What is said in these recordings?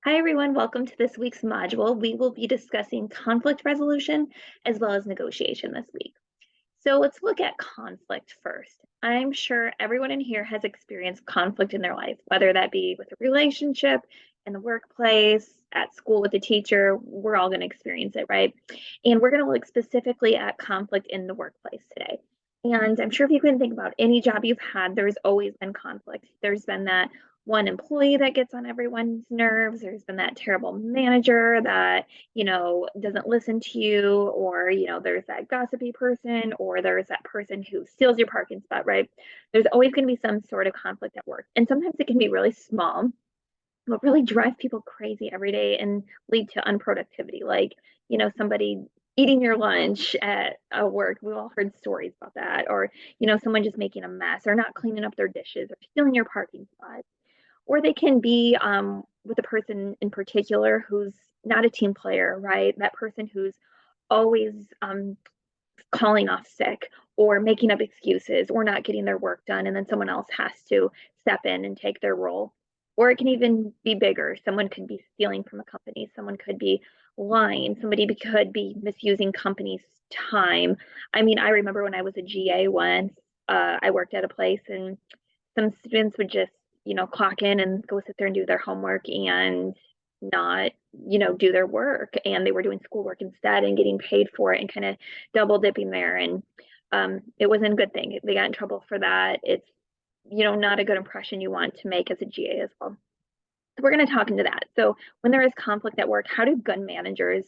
Hi, everyone. Welcome to this week's module. We will be discussing conflict resolution as well as negotiation this week. So let's look at conflict first. I'm sure everyone in here has experienced conflict in their life, whether that be with a relationship, in the workplace, at school with a teacher. We're all going to experience it, right? And we're going to look specifically at conflict in the workplace today. And I'm sure if you can think about any job you've had, there's always been conflict. There's been that one employee that gets on everyone's nerves. There's been that terrible manager that doesn't listen to you, or, there's that gossipy person, or there's that person who steals your parking spot, right? There's always going to be some sort of conflict at work. And sometimes it can be really small, but really drive people crazy every day and lead to unproductivity. Like, somebody eating your lunch at work. We've all heard stories about that. Or, someone just making a mess or not cleaning up their dishes or stealing your parking spot. Or they can be with a person in particular who's not a team player, right? That person who's always calling off sick or making up excuses or not getting their work done, and then someone else has to step in and take their role. Or it can even be bigger. Someone could be stealing from a company, someone could be lying, somebody could be misusing company's time. I mean, I remember when I was a GA once, I worked at a place and some students would just, clock in and go sit there and do their homework and not, do their work. And they were doing schoolwork instead and getting paid for it and kind of double dipping there. And it wasn't a good thing. They got in trouble for that. It's, not a good impression you want to make as a GA as well. So we're going to talk into that. So when there is conflict at work, how do good managers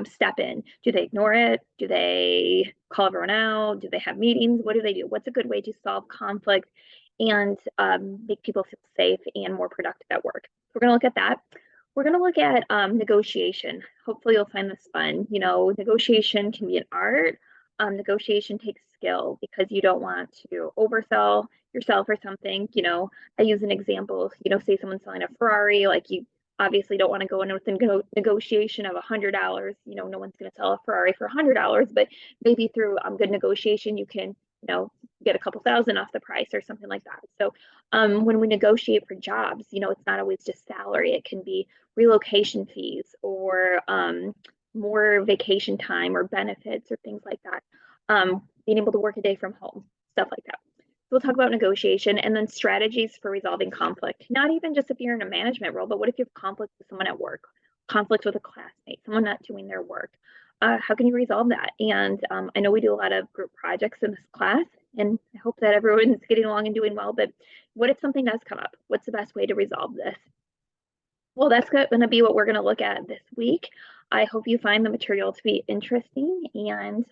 step in? Do they ignore it? Do they call everyone out? Do they have meetings? What do they do? What's a good way to solve conflict and make people feel safe and more productive at work? We're going to look at that. We're going to look at negotiation. Hopefully, you'll find this fun. Negotiation can be an art. Negotiation takes skill because you don't want to oversell yourself or something. I use an example. Say someone's selling a Ferrari, like you obviously don't want to go in with a negotiation of $100. No one's going to sell a Ferrari for $100, but maybe through good negotiation, you can, get a couple thousand off the price or something like that. So when we negotiate for jobs, it's not always just salary. It can be relocation fees or more vacation time or benefits or things like that. Being able to work a day from home, stuff like that. We'll talk about negotiation and then strategies for resolving conflict. Not even just if you're in a management role, but what if you have conflict with someone at work, conflict with a classmate, someone not doing their work? How can you resolve that? And I know we do a lot of group projects in this class, and I hope that everyone's getting along and doing well. But what if something does come up? What's the best way to resolve this? Well, that's going to be what we're going to look at this week. I hope you find the material to be interesting, and